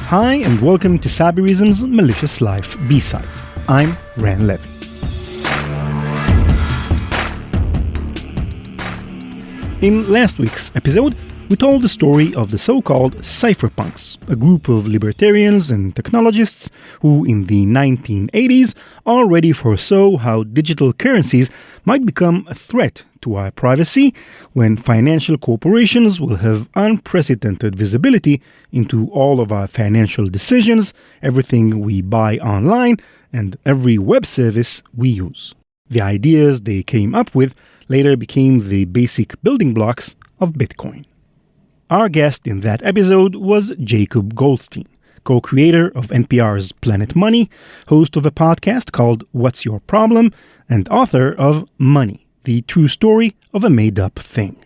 Hi, and welcome to Cyberism's Malicious Life B-Sides. I'm Ran Levy. In last week's episode, we told the story of the so-called cypherpunks, a group of libertarians and technologists who in the 1980s already foresaw how digital currencies might become a threat to our privacy when financial corporations will have unprecedented visibility into all of our financial decisions, everything we buy online, and every web service we use. The ideas they came up with later became the basic building blocks of Bitcoin. Our guest in that episode was Jacob Goldstein, co-creator of NPR's Planet Money, host of a podcast called What's Your Problem, and author of Money, the true story of a made-up thing.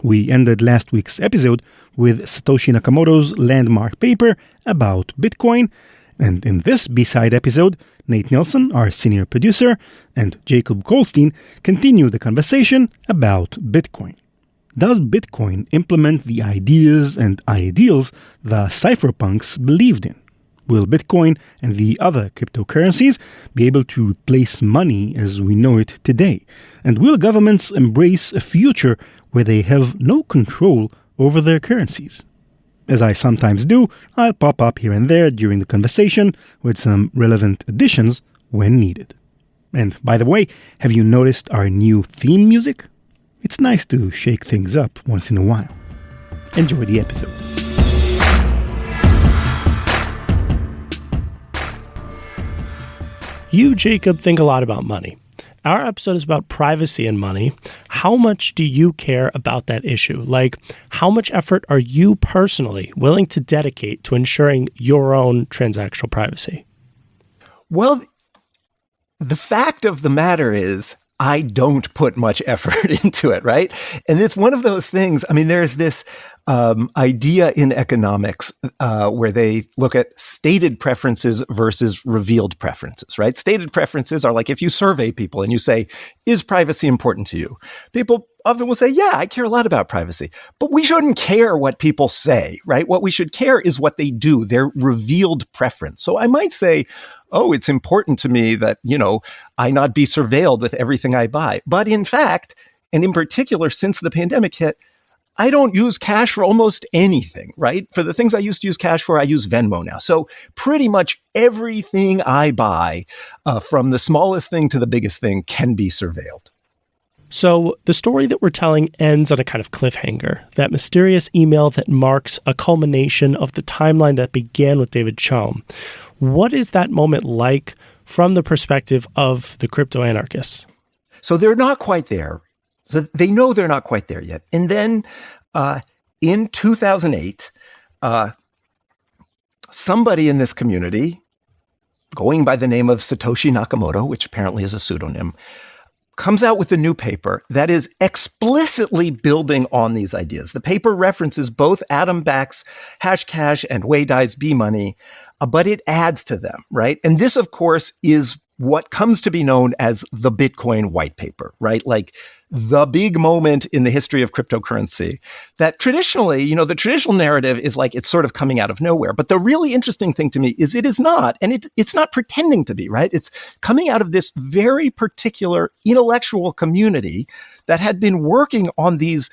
We ended last week's episode with Satoshi Nakamoto's landmark paper about Bitcoin, and in this B-side episode, Nate Nelson, our senior producer, and Jacob Goldstein continue the conversation about Bitcoin. Does Bitcoin implement the ideas and ideals the cypherpunks believed in? Will Bitcoin and the other cryptocurrencies be able to replace money as we know it today? And will governments embrace a future where they have no control over their currencies? As I sometimes do, I'll pop up here and there during the conversation with some relevant additions when needed. And by the way, have you noticed our new theme music? It's nice to shake things up once in a while. Enjoy the episode. You, Jacob, think a lot about money. Our episode is about privacy and money. How much do you care about that issue? Like, how much effort are you personally willing to dedicate to ensuring your own transactional privacy? Well, the fact of the matter is, I don't put much effort into it, right? And it's one of those things. I mean, there's this idea in economics where they look at stated preferences versus revealed preferences, right? Stated preferences are like if you survey people and you say, is privacy important to you? People often will say, yeah, I care a lot about privacy. But we shouldn't care what people say, right? What we should care is what they do, their revealed preference. So I might say, oh, it's important to me that, I not be surveilled with everything I buy. But in fact, and in particular, since the pandemic hit, I don't use cash for almost anything, right? For the things I used to use cash for, I use Venmo now. So pretty much everything I buy, from the smallest thing to the biggest thing, can be surveilled. So the story that we're telling ends on a kind of cliffhanger, that mysterious email that marks a culmination of the timeline that began with David Chaum. What is that moment like from the perspective of the crypto anarchists? So they're not quite there. So they know they're not quite there yet. And then in 2008, somebody in this community, going by the name of Satoshi Nakamoto, which apparently is a pseudonym, comes out with a new paper that is explicitly building on these ideas. The paper references both Adam Back's Hashcash and Wei Dai's B-Money, but it adds to them, right? And this, of course, is what comes to be known as the Bitcoin Whitepaper, right? Like the big moment in the history of cryptocurrency that traditionally, the traditional narrative is like it's sort of coming out of nowhere. But the really interesting thing to me is it is not, and it's not pretending to be, right? It's coming out of this very particular intellectual community that had been working on these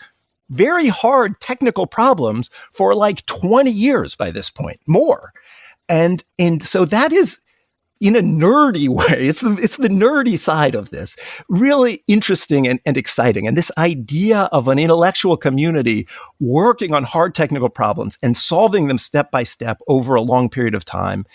very hard technical problems for like 20 years by this point, more. And so that is, in a nerdy way, it's the nerdy side of this, really interesting and exciting. And this idea of an intellectual community working on hard technical problems and solving them step by step over a long period of time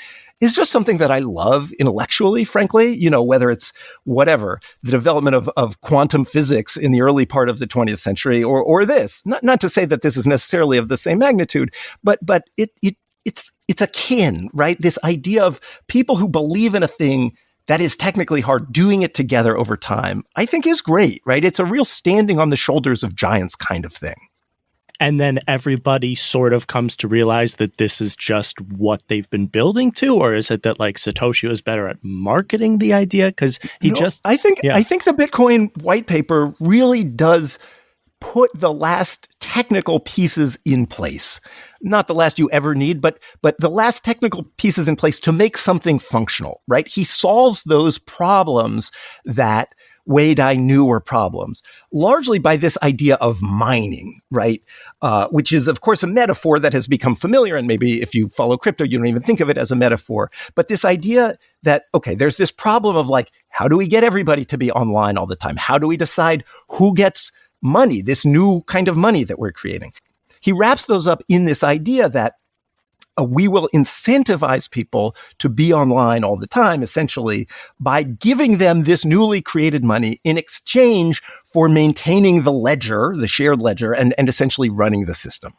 is just something that I love intellectually, frankly, whether it's whatever, the development of quantum physics in the early part of the 20th century or this, not to say that this is necessarily of the same magnitude, but it's akin, right? This idea of people who believe in a thing that is technically hard, doing it together over time, I think is great, right? It's a real standing on the shoulders of giants kind of thing. And then everybody sort of comes to realize that this is just what they've been building to? Or is it that like Satoshi was better at marketing the idea? Because I think the Bitcoin white paper really does put the last technical pieces in place. Not the last you ever need, but the last technical pieces in place to make something functional, right? He solves those problems that Wade I knew were problems, largely by this idea of mining, right? Which is, of course, a metaphor that has become familiar. And maybe if you follow crypto, you don't even think of it as a metaphor. But this idea that, okay, there's this problem of like, how do we get everybody to be online all the time? How do we decide who gets money, this new kind of money that we're creating? He wraps those up in this idea that we will incentivize people to be online all the time, essentially, by giving them this newly created money in exchange for maintaining the ledger, the shared ledger, and essentially running the system.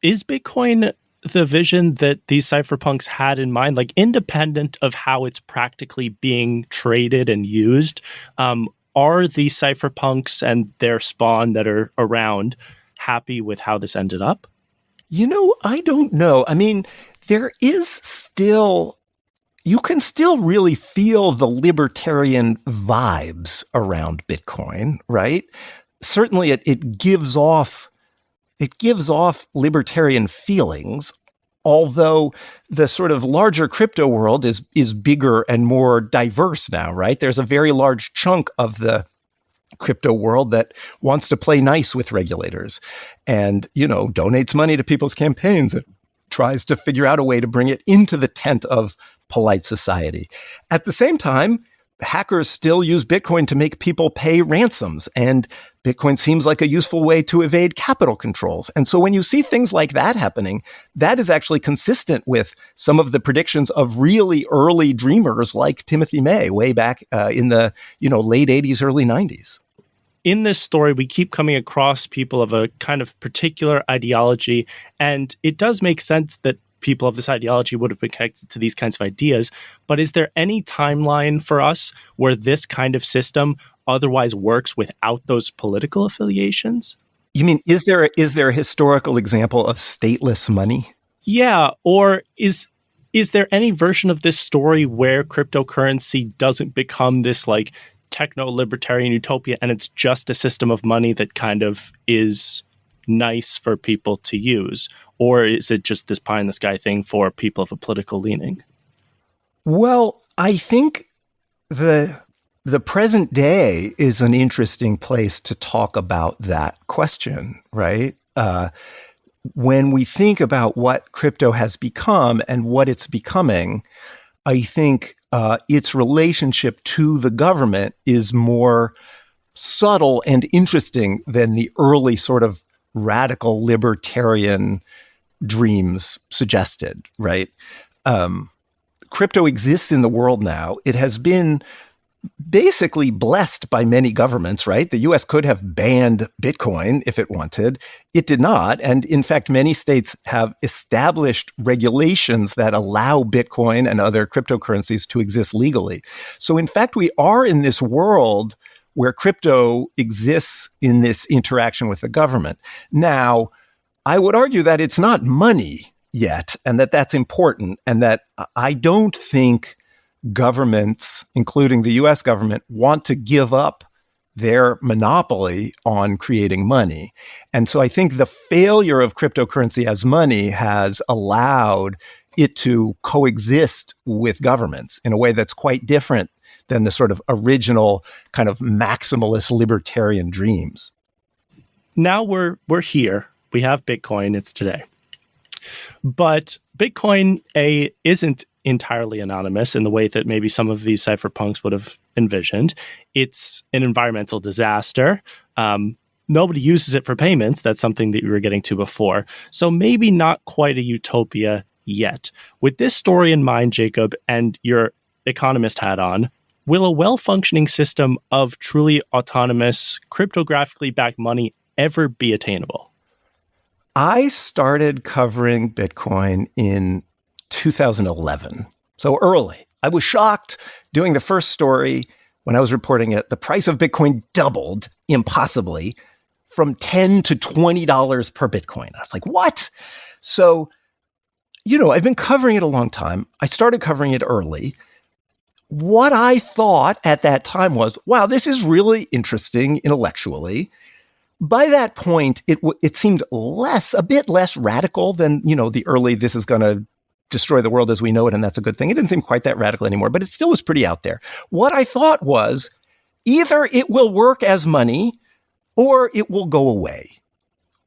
Is Bitcoin the vision that these cypherpunks had in mind, like independent of how it's practically being traded and used? Are these cypherpunks and their spawn that are around happy with how this ended up? I don't know. I mean, there is still, you can still really feel the libertarian vibes around Bitcoin, right? Certainly it gives off libertarian feelings, although the sort of larger crypto world is bigger and more diverse now, right? There's a very large chunk of the crypto world that wants to play nice with regulators and, donates money to people's campaigns and tries to figure out a way to bring it into the tent of polite society. At the same time, hackers still use Bitcoin to make people pay ransoms, and Bitcoin seems like a useful way to evade capital controls. And so when you see things like that happening, that is actually consistent with some of the predictions of really early dreamers like Timothy May way back in the late 80s, early 90s. In this story, we keep coming across people of a kind of particular ideology, and it does make sense that people of this ideology would have been connected to these kinds of ideas. But is there any timeline for us where this kind of system otherwise works without those political affiliations? You mean, is there a historical example of stateless money? Yeah, or is there any version of this story where cryptocurrency doesn't become this like techno-libertarian utopia and it's just a system of money that kind of is nice for people to use? Or is it just this pie in the sky thing for people of a political leaning? Well, I think the present day is an interesting place to talk about that question, right? When we think about what crypto has become and what it's becoming, I think its relationship to the government is more subtle and interesting than the early sort of radical libertarian dreams suggested, right? Crypto exists in the world now. It has been basically blessed by many governments, right? The US could have banned Bitcoin if it wanted. It did not. And in fact, many states have established regulations that allow Bitcoin and other cryptocurrencies to exist legally. So in fact, we are in this world where crypto exists in this interaction with the government. Now, I would argue that it's not money yet, and that that's important, and that I don't think governments, including the US government, want to give up their monopoly on creating money. And so I think the failure of cryptocurrency as money has allowed it to coexist with governments in a way that's quite different than the sort of original kind of maximalist libertarian dreams. Now we're here. We have Bitcoin. It's today. But Bitcoin, isn't entirely anonymous in the way that maybe some of these cypherpunks would have envisioned. It's an environmental disaster. Nobody uses it for payments. That's something that we were getting to before. So maybe not quite a utopia yet. With this story in mind, Jacob, and your economist hat on, will a well-functioning system of truly autonomous, cryptographically backed money ever be attainable? I started covering Bitcoin in 2011, so early. I was shocked doing the first story when I was reporting it. The price of Bitcoin doubled impossibly from $10 to $20 per Bitcoin. I was like, what? So, I've been covering it a long time. I started covering it early. What I thought at that time was, wow, this is really interesting intellectually. by that point, it seemed a bit less radical than, the early, this is going to destroy the world as we know it, and that's a good thing. It didn't seem quite that radical anymore, but it still was pretty out there. What I thought was, either it will work as money or it will go away,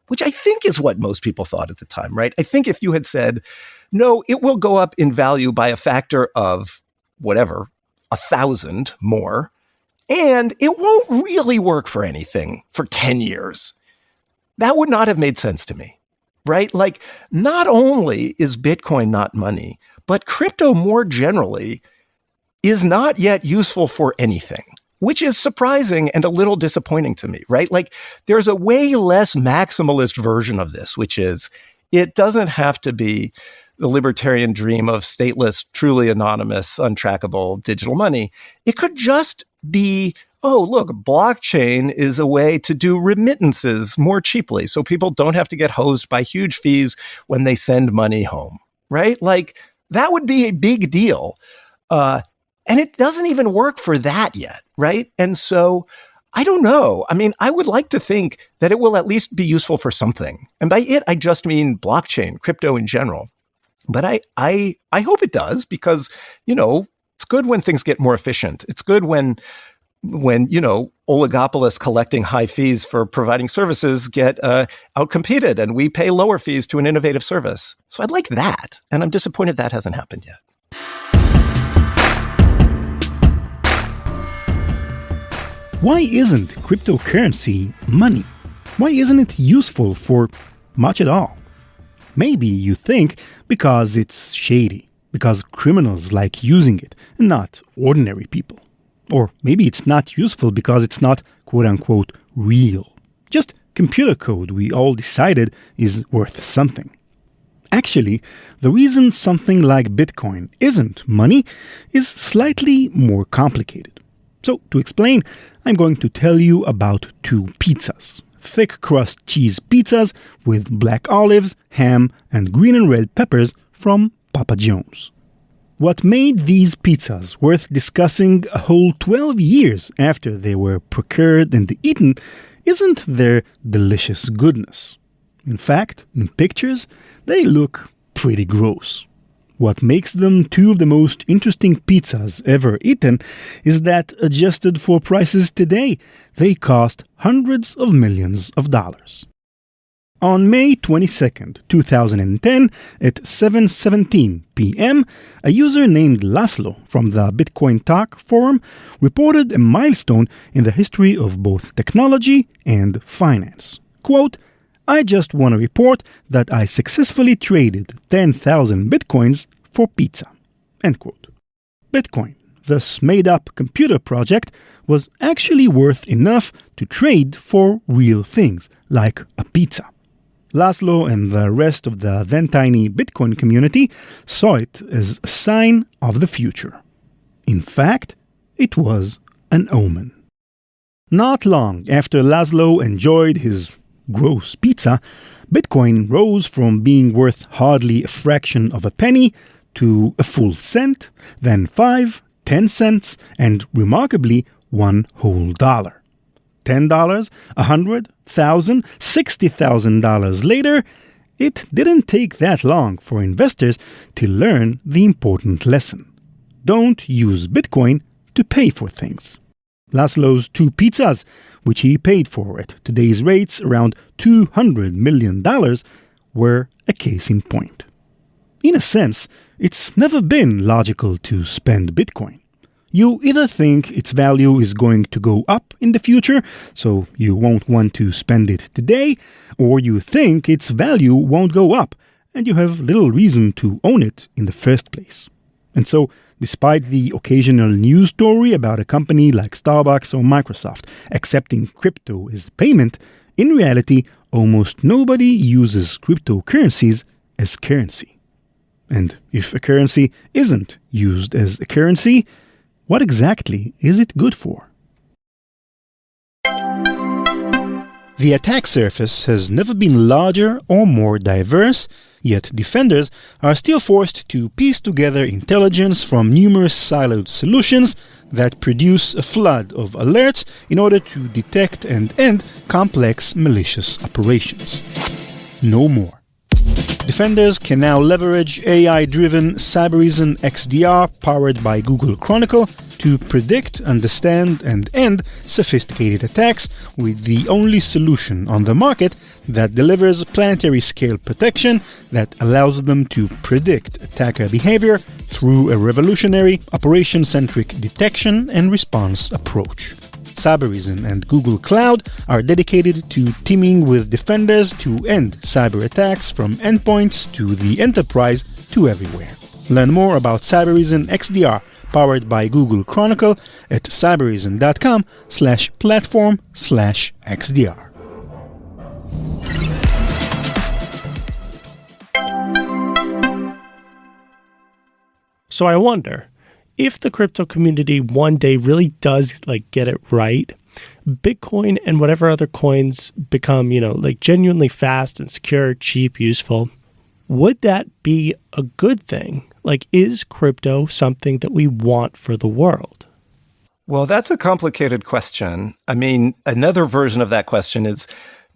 which I think is what most people thought at the time, right? I think if you had said, no, it will go up in value by a factor of whatever, 1,000 more, and it won't really work for anything for 10 years, that would not have made sense to me. Right? Like, not only is Bitcoin not money, but crypto more generally is not yet useful for anything, which is surprising and a little disappointing to me, right? Like, there's a way less maximalist version of this, which is it doesn't have to be the libertarian dream of stateless, truly anonymous, untrackable digital money. It could just be, oh, look, blockchain is a way to do remittances more cheaply, so people don't have to get hosed by huge fees when they send money home, right? Like, that would be a big deal. And it doesn't even work for that yet, right? And so, I don't know. I mean, I would like to think that it will at least be useful for something. And by it, I just mean blockchain, crypto in general. But I hope it does, because, it's good when things get more efficient. It's good when oligopolists collecting high fees for providing services get outcompeted and we pay lower fees to an innovative service. So I'd like that. And I'm disappointed that hasn't happened yet. Why isn't cryptocurrency money? Why isn't it useful for much at all? Maybe you think because it's shady, because criminals like using it, and not ordinary people. Or maybe it's not useful because it's not quote-unquote real. Just computer code we all decided is worth something. Actually, the reason something like Bitcoin isn't money is slightly more complicated. So, to explain, I'm going to tell you about two pizzas. Thick crust cheese pizzas with black olives, ham, and green and red peppers from Papa John's. What made these pizzas worth discussing a whole 12 years after they were procured and eaten isn't their delicious goodness. In fact, in pictures, they look pretty gross. What makes them two of the most interesting pizzas ever eaten is that, adjusted for prices today, they cost hundreds of millions of dollars. On May 22, 2010, at 7:17 p.m., a user named Laszlo from the Bitcoin Talk forum reported a milestone in the history of both technology and finance. Quote, "I just want to report that I successfully traded 10,000 Bitcoins for pizza." End quote. Bitcoin, this made-up computer project, was actually worth enough to trade for real things, like a pizza. Laszlo and the rest of the then-tiny Bitcoin community saw it as a sign of the future. In fact, it was an omen. Not long after Laszlo enjoyed his gross pizza, Bitcoin rose from being worth hardly a fraction of a penny to a full cent, then 5, 10 cents, and remarkably, $1 whole. $10, $100, $1,000, $60,000 later, it didn't take that long for investors to learn the important lesson. Don't use Bitcoin to pay for things. Laszlo's two pizzas, which he paid for at today's rates around $200 million, were a case in point. In a sense, it's never been logical to spend Bitcoin. You either think its value is going to go up in the future, so you won't want to spend it today, or you think its value won't go up, and you have little reason to own it in the first place. And so, despite the occasional news story about a company like Starbucks or Microsoft accepting crypto as payment, in reality, almost nobody uses cryptocurrencies as currency. And if a currency isn't used as a currency, what exactly is it good for? The attack surface has never been larger or more diverse, yet defenders are still forced to piece together intelligence from numerous siloed solutions that produce a flood of alerts in order to detect and end complex malicious operations. No more. Defenders can now leverage AI-driven Cybereason XDR powered by Google Chronicle to predict, understand, and end sophisticated attacks with the only solution on the market that delivers planetary-scale protection that allows them to predict attacker behavior through a revolutionary, operation-centric detection and response approach. Cybereason and Google Cloud are dedicated to teaming with defenders to end cyber attacks from endpoints to the enterprise to everywhere. Learn more about Cybereason XDR powered by Google Chronicle at cybereason.com/platform/XDR. So I wonder, if the crypto community one day really does get it right, Bitcoin and whatever other coins become, genuinely fast and secure, cheap, useful, would that be a good thing? Is crypto something that we want for the world? Well, that's a complicated question. I mean, another version of that question is,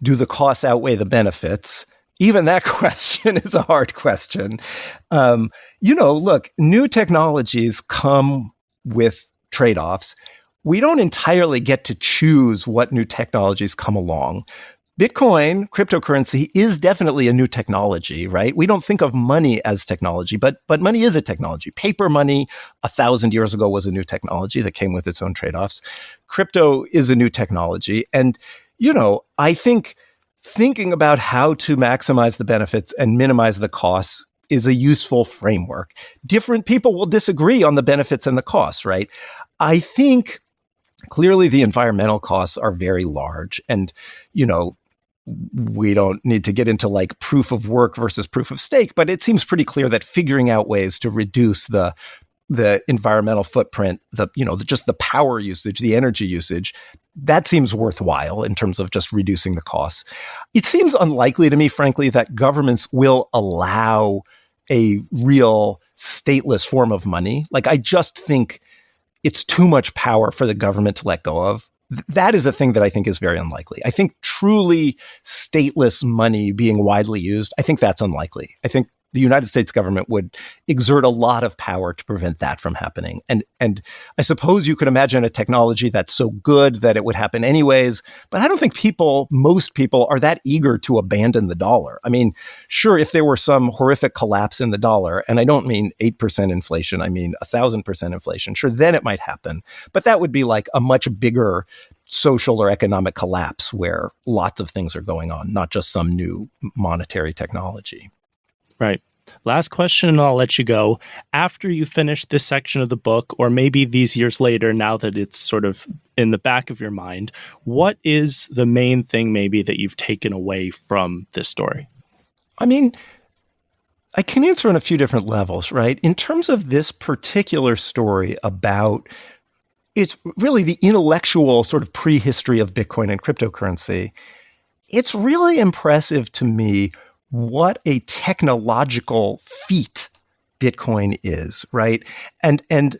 do the costs outweigh the benefits? Even that question is a hard question. Look, new technologies come with trade-offs. We don't entirely get to choose what new technologies come along. Bitcoin, cryptocurrency, is definitely a new technology, right? We don't think of money as technology, but money is a technology. Paper money 1,000 years ago was a new technology that came with its own trade-offs. Crypto is a new technology. And, I think thinking about how to maximize the benefits and minimize the costs is a useful framework. Different people will disagree on the benefits and the costs, right? I think clearly the environmental costs are very large. And, we don't need to get into proof of work versus proof of stake, but it seems pretty clear that figuring out ways to reduce the environmental footprint, just the power usage, the energy usage, that seems worthwhile in terms of just reducing the costs. It seems unlikely to me, frankly, that governments will allow a real stateless form of money. I just think it's too much power for the government to let go of. That is a thing that I think is very unlikely. I think truly stateless money being widely used, I think that's unlikely. I think the United States government would exert a lot of power to prevent that from happening. And I suppose you could imagine a technology that's so good that it would happen anyways, but I don't think most people are that eager to abandon the dollar. I mean, sure, if there were some horrific collapse in the dollar, and I don't mean 8% inflation, I mean 1,000% inflation, sure, then it might happen. But that would be a much bigger social or economic collapse where lots of things are going on, not just some new monetary technology. Right. Last question, and I'll let you go. After you finish this section of the book, or maybe these years later, now that it's sort of in the back of your mind, what is the main thing maybe that you've taken away from this story? I mean, I can answer on a few different levels, right? In terms of this particular story about, it's really the intellectual sort of prehistory of Bitcoin and cryptocurrency, it's really impressive to me what a technological feat Bitcoin is, right? And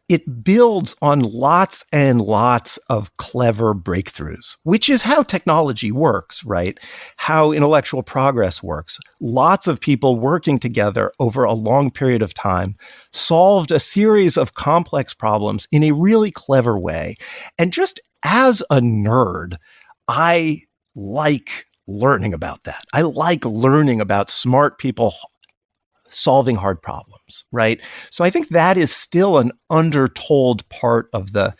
it builds on lots and lots of clever breakthroughs, which is how technology works, right? How intellectual progress works. Lots of people working together over a long period of time solved a series of complex problems in a really clever way. And just as a nerd, I like learning about that. I like learning about smart people solving hard problems, right? So I think that is still an undertold part of the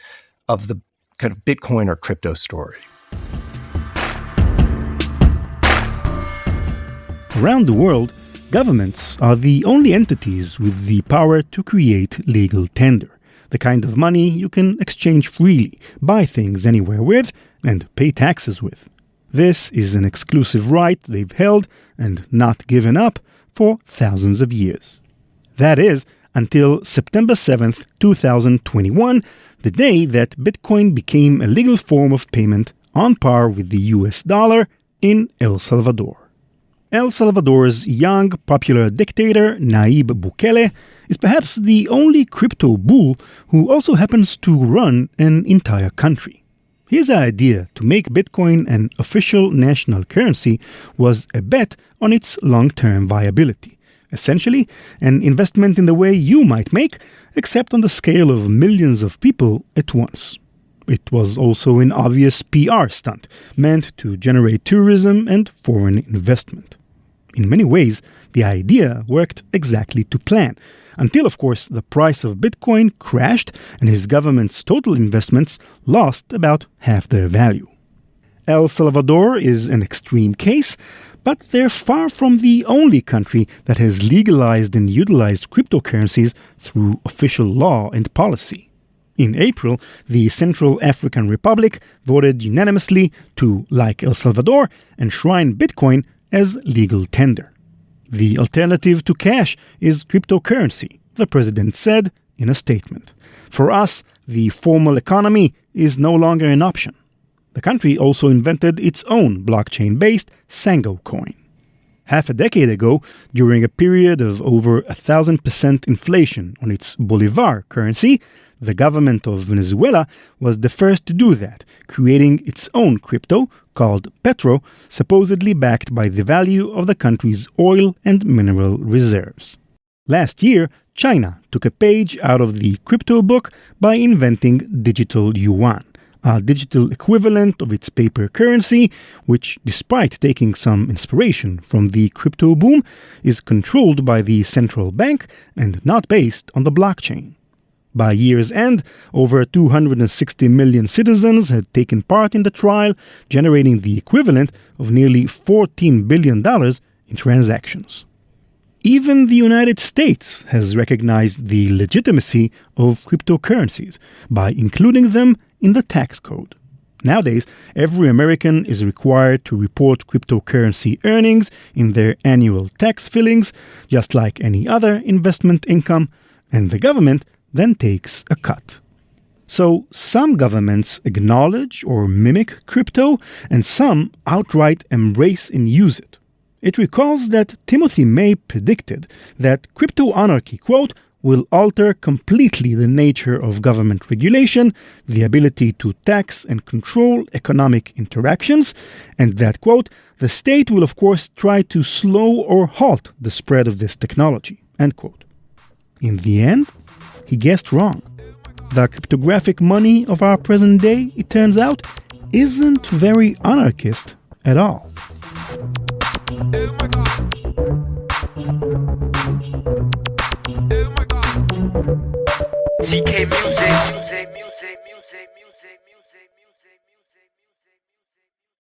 kind of Bitcoin or crypto story. Around the world, governments are the only entities with the power to create legal tender, the kind of money you can exchange freely, buy things anywhere with, and pay taxes with. This is an exclusive right they've held and not given up for thousands of years. That is, until September 7th, 2021, the day that Bitcoin became a legal form of payment on par with the US dollar in El Salvador. El Salvador's young, popular dictator, Nayib Bukele, is perhaps the only crypto bull who also happens to run an entire country. His idea to make Bitcoin an official national currency was a bet on its long-term viability. Essentially, an investment in the way you might make, except on the scale of millions of people at once. It was also an obvious PR stunt, meant to generate tourism and foreign investment. In many ways, the idea worked exactly to plan, until, of course, the price of Bitcoin crashed and his government's total investments lost about half their value. El Salvador is an extreme case, but they're far from the only country that has legalized and utilized cryptocurrencies through official law and policy. In April, the Central African Republic voted unanimously to, like El Salvador, enshrine Bitcoin as legal tender. The alternative to cash is cryptocurrency, the president said in a statement. For us, the formal economy is no longer an option. The country also invented its own blockchain-based Sango coin. Half a decade ago, during a period of over 1,000% inflation on its Bolivar currency, the government of Venezuela was the first to do that, creating its own crypto called Petro, supposedly backed by the value of the country's oil and mineral reserves. Last year, China took a page out of the crypto book by inventing digital yuan, a digital equivalent of its paper currency, which, despite taking some inspiration from the crypto boom, is controlled by the central bank and not based on the blockchain. By year's end, over 260 million citizens had taken part in the trial, generating the equivalent of nearly $14 billion in transactions. Even the United States has recognized the legitimacy of cryptocurrencies by including them in the tax code. Nowadays, every American is required to report cryptocurrency earnings in their annual tax filings, just like any other investment income, and the government then takes a cut. So some governments acknowledge or mimic crypto, and some outright embrace and use it. It recalls that Timothy May predicted that crypto anarchy, quote, will alter completely the nature of government regulation, the ability to tax and control economic interactions, and that, quote, the state will of course try to slow or halt the spread of this technology, end quote. In the end, he guessed wrong. The cryptographic money of our present day, it turns out, isn't very anarchist at all. CK Music.